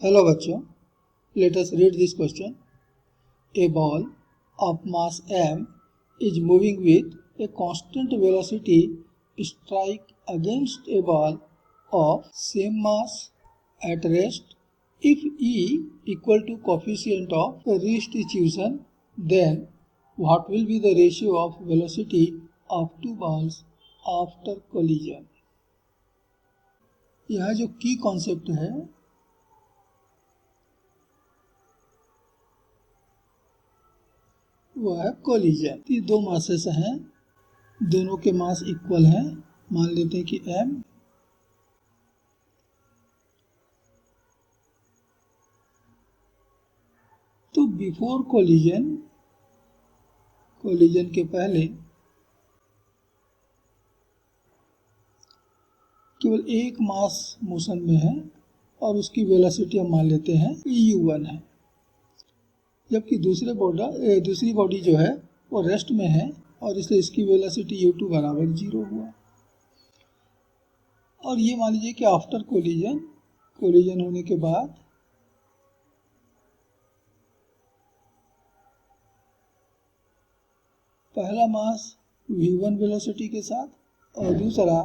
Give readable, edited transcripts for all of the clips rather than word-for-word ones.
Hello bachcho, let us read this question. A ball of mass m is moving with a constant velocity strike against a ball of same mass at rest. If E equal to coefficient of restitution, then what will be the ratio of velocity of two balls after collision? यहाँ जो की concept है वो है collision. ये दो masses हैं, दोनों के मास इक्वल हैं। मान लेते हैं कि m तो बिफोर कोलिजन के पहले केवल एक मास मोशन में है और उसकी वेलोसिटी हम मान लेते हैं u1 है, जबकि दूसरी बॉडी जो है वो रेस्ट में है और इसलिए इसकी वेलोसिटी u2 बराबर 0 हुआ। और ये मान लीजिए कि आफ्टर कोलिजन होने के बाद पहला मास v1 वेलोसिटी के साथ और दूसरा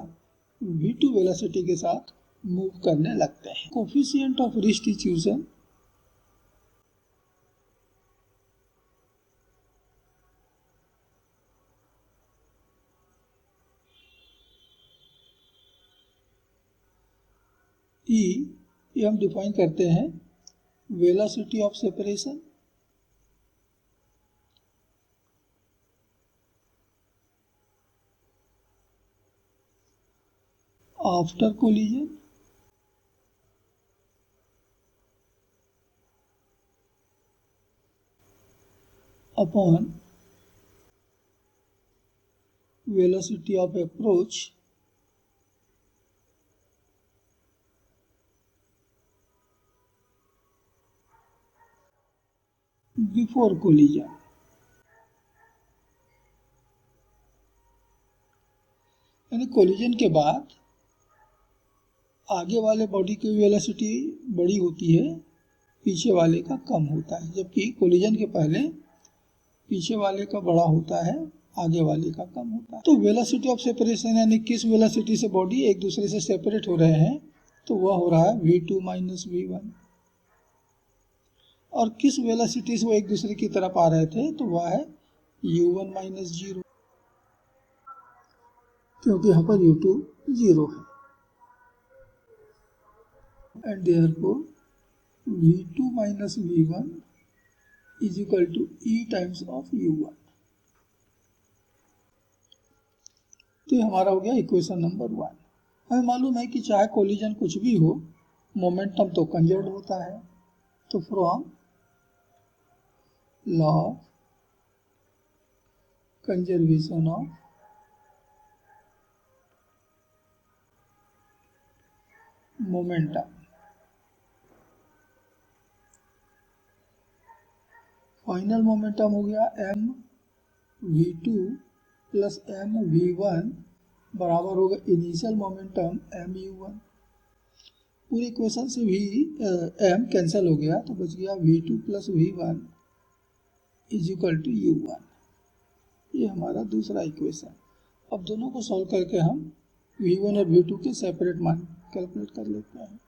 v2 वेलोसिटी के साथ मूव करने लगते हैं। कोफिशिएंट ऑफ रिस्टिट्यूशन E ये हम डिफाइन करते हैं velocity of separation after collision upon velocity of approach before collision. यानी कोलिजन के बाद आगे वाले बॉडी की वेलोसिटी बड़ी होती है, पीछे वाले का कम होता है, जबकि कोलिजन के पहले पीछे वाले का बड़ा होता है, आगे वाले का कम होता है। तो वेलोसिटी ऑफ सेपरेशन यानी किस वेलोसिटी से बॉडी एक दूसरे से सेपरेट हो रहे हैं, तो वह हो रहा है v2 माइनस v1। और किस वेलोसिटी से वो एक दूसरे की तरफ आ रहे थे, तो वह है u1 माइनस 0, क्योंकि यहाँ पर u2 0 है। And therefore v2 minus v1 is equal to e times of u1। तो ये हमारा हो गया इक्वेशन नंबर 1। हमें मालूम है कि चाहे कोलिजन कुछ भी हो, मोमेंटम तो कंजर्व होता है। तो from law of conservation of momentum, final momentum हो गया m v2 plus m v1 बराबर होगा इनिशियल मोमेंटम m u1। पूरी इक्वेशन से भी m कैंसिल हो गया तो बच गया v2 plus v1 is equal to u1। ये हमारा दूसरा इक्वेशन। अब दोनों को सॉल्व करके हम v1 और v2 के सेपरेट मान कैलकुलेट कर लेते हैं।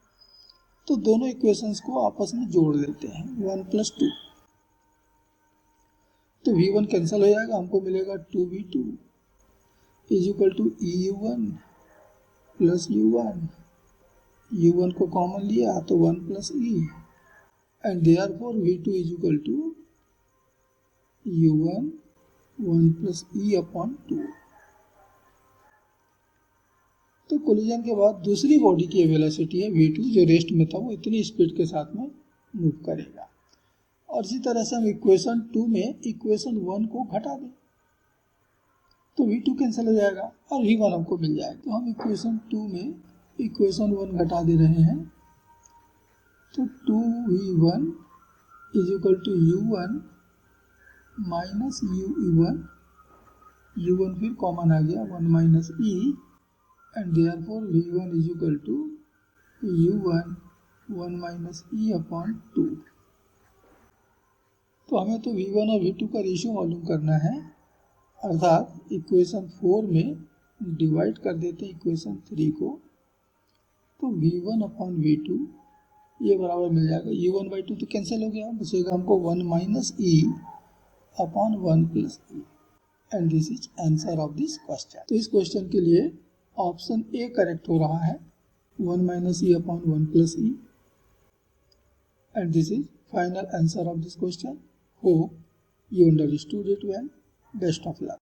तो दोनों इक्वेशंस को आपस में जोड़ लेते हैं, 1 प्लस 2। तो v1 कैंसिल हो जाएगा, हमको मिलेगा 2v2 is equal to eu1 plus u1। u1 को कॉमन लिया तो 1 plus e and therefore v2 is equal to u1 1 plus e upon 2। तो कोलिजन के बाद दूसरी बॉडी की वेलोसिटी है v2, जो रेस्ट में था वो इतनी स्पीड के साथ में मूव करेगा। और इसी तरह से हम इक्वेशन 2 में इक्वेशन 1 को घटा दें तो v2 कैंसिल हो जाएगा और v1 हमको मिल जाएगा। तो हम इक्वेशन 2 में इक्वेशन 1 घटा दे रहे हैं, तो 2v1 is equal to u1 minus u1, u1 फिर कॉमन आ गया 1 minus e and therefore v1 is equal to u1 1 minus E upon 2। तो हमें तो v1 और v2 का रेशियो मालूम करना है, अर्थात इक्वेशन 4 में डिवाइड कर देते हैं इक्वेशन 3 को, तो v1 अपॉन v2 ये बराबर मिल जाएगा, u1 बाई 2 तो कैंसिल हो गया, बचेगा हमको 1 minus E upon 1 plus E, and this is answer of this question. तो इस क्वेश्चन के लिए ऑप्शन ए करेक्ट हो रहा है, 1 minus E upon 1 plus E, and this is final answer of this question. Hope you understood it well. Best of luck.